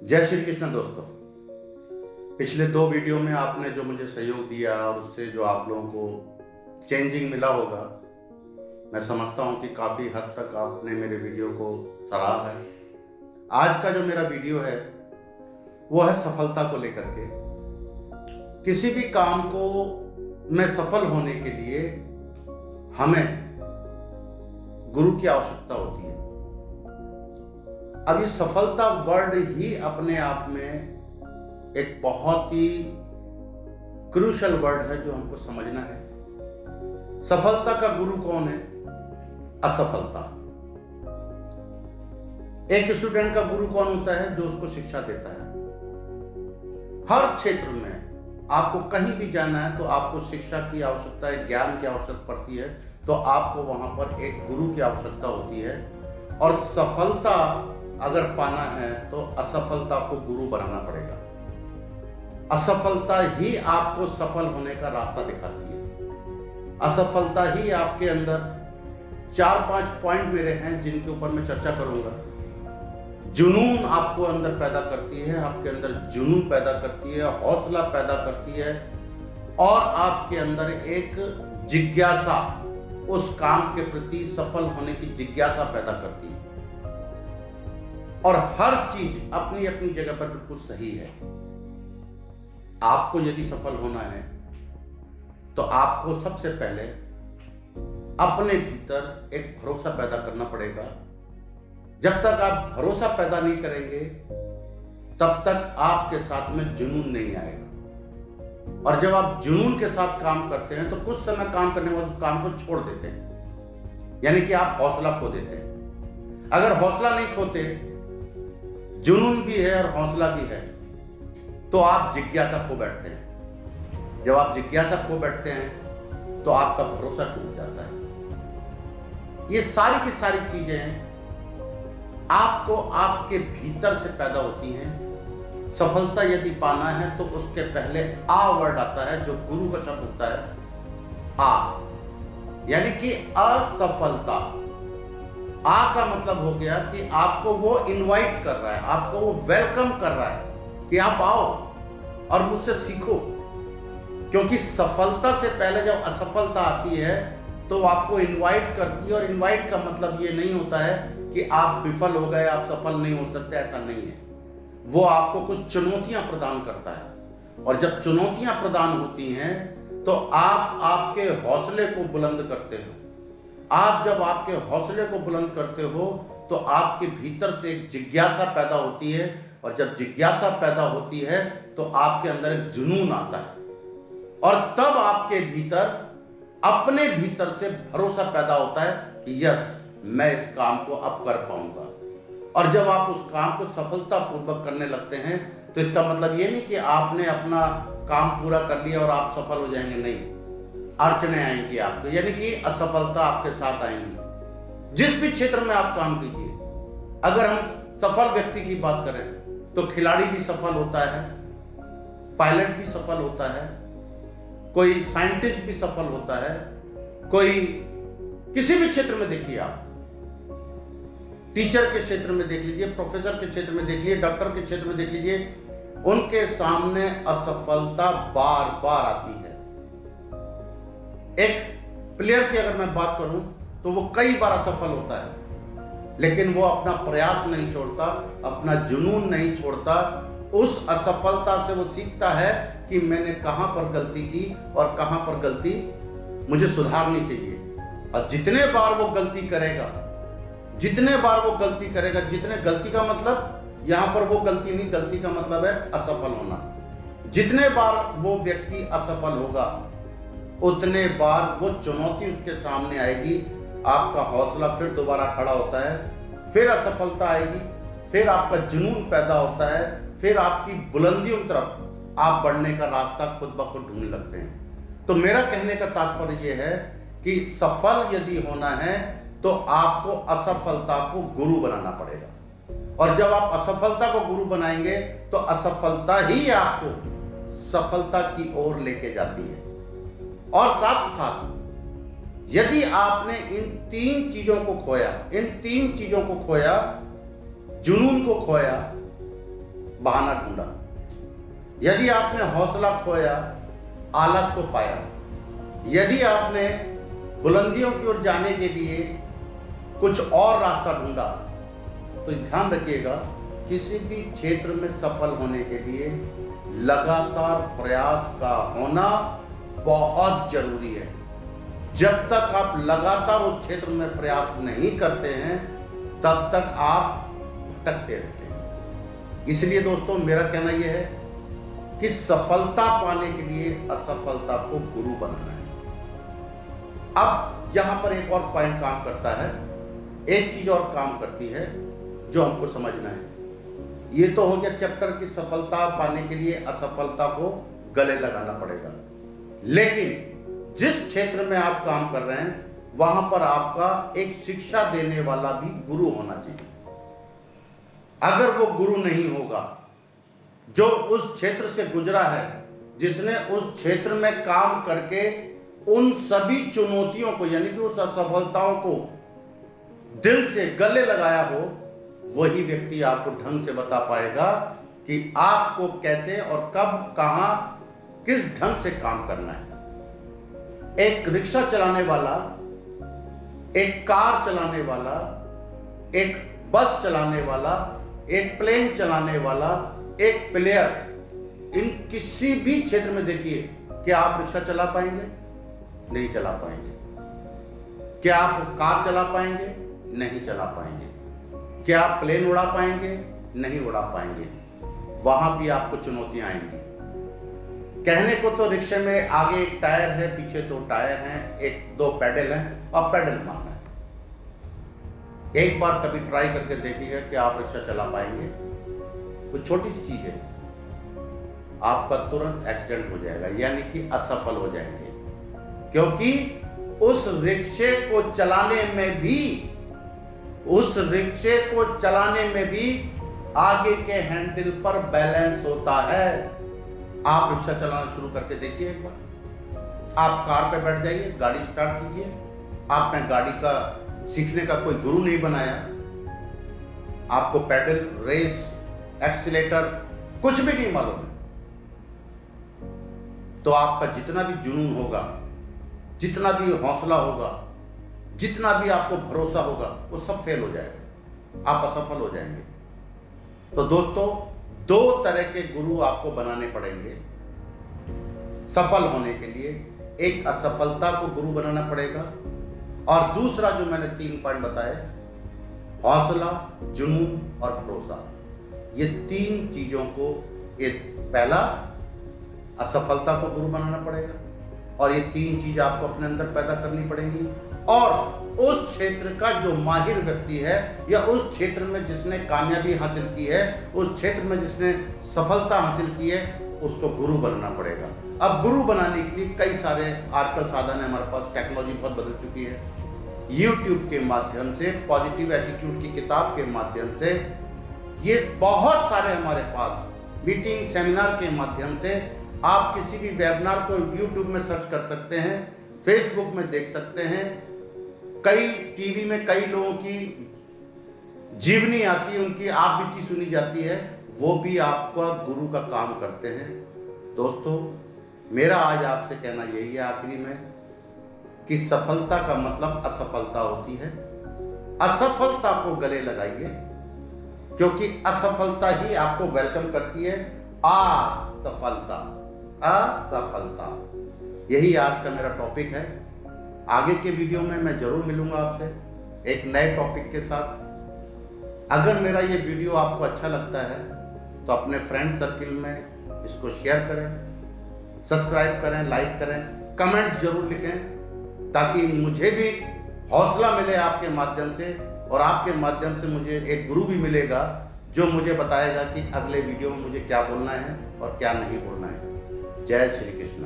जय श्री कृष्ण दोस्तों। पिछले 2 वीडियो में आपने जो मुझे सहयोग दिया और उससे जो आप लोगों को चेंजिंग मिला होगा, मैं समझता हूं कि काफ़ी हद तक आपने मेरे वीडियो को सराहा है। आज का जो मेरा वीडियो है वो है सफलता को लेकर के। किसी भी काम को में सफल होने के लिए हमें गुरु की आवश्यकता होती है। अब ये सफलता वर्ड ही अपने आप में एक बहुत ही क्रूशल वर्ड है जो हमको समझना है। सफलता का गुरु कौन है? असफलता। एक स्टूडेंट का गुरु कौन होता है? जो उसको शिक्षा देता है। हर क्षेत्र में आपको कहीं भी जाना है तो आपको शिक्षा की आवश्यकता है, ज्ञान की आवश्यकता पड़ती है, तो आपको वहां पर एक गुरु की आवश्यकता होती है। और सफलता अगर पाना है तो असफलता को गुरु बनाना पड़ेगा। असफलता ही आपको सफल होने का रास्ता दिखाती है। असफलता ही आपके अंदर 4-5 पॉइंट मेरे हैं जिनके ऊपर मैं चर्चा करूंगा। जुनून आपको अंदर पैदा करती है, आपके अंदर जुनून पैदा करती है, हौसला पैदा करती है और आपके अंदर एक जिज्ञासा, उस काम के प्रति सफल होने की जिज्ञासा पैदा करती है। और हर चीज अपनी अपनी जगह पर बिल्कुल सही है। आपको यदि सफल होना है तो आपको सबसे पहले अपने भीतर एक भरोसा पैदा करना पड़ेगा। जब तक आप भरोसा पैदा नहीं करेंगे तब तक आपके साथ में जुनून नहीं आएगा। और जब आप जुनून के साथ काम करते हैं तो कुछ समय काम करने के बाद उस काम को छोड़ देते हैं, यानी कि आप हौसला खो देते हैं। अगर हौसला नहीं खोते, जुनून भी है और हौसला भी है, तो आप जिज्ञासा खो बैठते हैं। जब आप जिज्ञासा खो बैठते हैं तो आपका भरोसा टूट जाता है। ये सारी की सारी चीजें आपको आपके भीतर से पैदा होती हैं। सफलता यदि पाना है तो उसके पहले आ वर्ड आता है, जो गुरु का शब्द होता है आ, यानी कि असफलता। आ का मतलब हो गया कि आपको वो इनवाइट कर रहा है, आपको वो वेलकम कर रहा है कि आप आओ और मुझसे सीखो। क्योंकि सफलता से पहले जब असफलता आती है तो आपको इनवाइट करती है। और इनवाइट का मतलब ये नहीं होता है कि आप विफल हो गए, आप सफल नहीं हो सकते, ऐसा नहीं है। वो आपको कुछ चुनौतियां प्रदान करता है। और जब चुनौतियां प्रदान होती हैं तो आप आपके हौसले को बुलंद करते हो। आप जब आपके हौसले को बुलंद करते हो तो आपके भीतर से एक जिज्ञासा पैदा होती है। और जब जिज्ञासा पैदा होती है तो आपके अंदर एक जुनून आता है। और तब आपके भीतर, अपने भीतर से भरोसा पैदा होता है कि यस, मैं इस काम को अब कर पाऊंगा। और जब आप उस काम को सफलतापूर्वक करने लगते हैं तो इसका मतलब ये नहीं कि आपने अपना काम पूरा कर लिया और आप सफल हो जाएंगे, नहीं। अड़चने आएंगी आपको, यानी कि असफलता आपके साथ आएंगी। जिस भी क्षेत्र में आप काम कीजिए, अगर हम सफल व्यक्ति की बात करें तो खिलाड़ी भी सफल होता है, पायलट भी सफल होता है, कोई साइंटिस्ट भी सफल होता है, कोई किसी भी क्षेत्र में देखिए, आप टीचर के क्षेत्र में देख लीजिए, प्रोफेसर के क्षेत्र में देख लीजिए, डॉक्टर के क्षेत्र में देख लीजिए, उनके सामने असफलता बार बार आती है। एक प्लेयर की अगर मैं बात करूं तो वो कई बार असफल होता है, लेकिन वो अपना प्रयास नहीं छोड़ता, अपना जुनून नहीं छोड़ता। उस असफलता से वो सीखता है कि मैंने कहां पर गलती की और कहां पर गलती मुझे सुधारनी चाहिए। और जितने बार वो गलती करेगा, जितने बार वो गलती करेगा, जितने गलती का मतलब यहां पर वो गलती नहीं, गलती का मतलब है असफल होना। जितने बार वो व्यक्ति असफल होगा उतने बार वो चुनौती उसके सामने आएगी, आपका हौसला फिर दोबारा खड़ा होता है, फिर असफलता आएगी, फिर आपका जुनून पैदा होता है, फिर आपकी बुलंदियों की तरफ आप बढ़ने का रास्ता खुद ब खुद ढूंढने लगते हैं। तो मेरा कहने का तात्पर्य यह है कि सफल यदि होना है तो आपको असफलता को गुरु बनाना पड़ेगा। और जब आप असफलता को गुरु बनाएंगे तो असफलता ही आपको सफलता की ओर लेके जाती है। और साथ साथ यदि आपने इन 3 चीजों को खोया, इन 3 चीजों को खोया, जुनून को खोया, बहाना ढूंढा। यदि आपने हौसला खोया, आलस को पाया, यदि आपने बुलंदियों की ओर जाने के लिए कुछ और रास्ता ढूंढा, तो ध्यान रखिएगा, किसी भी क्षेत्र में सफल होने के लिए लगातार प्रयास का होना बहुत जरूरी है। जब तक आप लगातार उस क्षेत्र में प्रयास नहीं करते हैं, तब तक आप भटकते रहते हैं। इसलिए दोस्तों, मेरा कहना यह है कि सफलता पाने के लिए असफलता को गुरु बनाना है। अब यहां पर एक और पॉइंट काम करता है, एक चीज और काम करती है जो हमको समझना है। ये तो हो गया चैप्टर की सफलता पाने के लिए असफलता को गले लगाना पड़ेगा, लेकिन जिस क्षेत्र में आप काम कर रहे हैं वहां पर आपका एक शिक्षा देने वाला भी गुरु होना चाहिए। अगर वो गुरु नहीं होगा जो उस क्षेत्र से गुजरा है, जिसने उस क्षेत्र में काम करके उन सभी चुनौतियों को यानी कि उस असफलताओं को दिल से गले लगाया हो, वही व्यक्ति आपको ढंग से बता पाएगा कि आपको कैसे और कब कहां किस ढंग से काम करना है। एक रिक्शा चलाने वाला, एक कार चलाने वाला, एक बस चलाने वाला, एक प्लेन चलाने वाला, एक प्लेयर, इन किसी भी क्षेत्र में देखिए, क्या आप रिक्शा चला पाएंगे? नहीं चला पाएंगे। क्या आप कार चला पाएंगे? नहीं चला पाएंगे। क्या आप प्लेन उड़ा पाएंगे? नहीं उड़ा पाएंगे। वहां भी आपको चुनौतियां आएंगी। कहने को तो रिक्शे में आगे एक टायर है, पीछे 2 टायर हैं, 1-2 पैडल हैं और पैडल मारना है। एक बार कभी ट्राई करके देखिएगा कि आप रिक्शा चला पाएंगे। वो छोटी सी चीज है, आपका तुरंत एक्सीडेंट हो जाएगा, यानी कि असफल हो जाएंगे। क्योंकि उस रिक्शे को चलाने में भी आगे के हैंडल पर बैलेंस होता है। आप रिक्शा चलाना शुरू करके देखिए एक बार। आप कार पे बैठ जाइए, गाड़ी स्टार्ट कीजिए। आपने गाड़ी का सीखने का कोई गुरु नहीं बनाया, आपको पैडल, रेस, एक्सीलेटर कुछ भी नहीं मालूम है, तो आपका जितना भी जुनून होगा, जितना भी हौसला होगा, जितना भी आपको भरोसा होगा, वो सब फेल हो जाएगा, आप असफल हो जाएंगे। तो दोस्तों, 2 तरह के गुरु आपको बनाने पड़ेंगे सफल होने के लिए। एक असफलता को गुरु बनाना पड़ेगा, और दूसरा जो मैंने 3 पॉइंट बताए, हौसला, जुनून और भरोसा। ये 3 चीजों को, पहला असफलता को गुरु बनाना पड़ेगा, और ये 3 चीज आपको अपने अंदर पैदा करनी पड़ेंगी। और उस क्षेत्र का जो माहिर व्यक्ति है, या उस क्षेत्र में जिसने कामयाबी हासिल की है, उस क्षेत्र में जिसने सफलता हासिल की है, उसको गुरु बनना पड़ेगा। अब गुरु बनाने के लिए कई सारे आजकल साधन है हमारे पास, टेक्नोलॉजी बहुत बदल चुकी है। YouTube के माध्यम से, पॉजिटिव एटीट्यूड की किताब के माध्यम से, ये बहुत सारे हमारे पास मीटिंग, सेमिनार के माध्यम से आप किसी भी वेबिनार को YouTube में सर्च कर सकते हैं, फेसबुक में देख सकते हैं, कई टीवी में कई लोगों की जीवनी आती है, उनकी आप बीती सुनी जाती है, वो भी आपका गुरु का काम करते हैं। दोस्तों, मेरा आज आपसे कहना यही है आखिरी में, कि सफलता का मतलब असफलता होती है। असफलता को गले लगाइए, क्योंकि असफलता ही आपको वेलकम करती है। असफलता, यही आज का मेरा टॉपिक है। आगे के वीडियो में मैं जरूर मिलूंगा आपसे एक नए टॉपिक के साथ। अगर मेरा ये वीडियो आपको अच्छा लगता है तो अपने फ्रेंड सर्किल में इसको शेयर करें, सब्सक्राइब करें, लाइक करें, कमेंट्स जरूर लिखें, ताकि मुझे भी हौसला मिले आपके माध्यम से, और आपके माध्यम से मुझे एक गुरु भी मिलेगा जो मुझे बताएगा कि अगले वीडियो में मुझे क्या बोलना है और क्या नहीं बोलना है। जय श्री कृष्ण।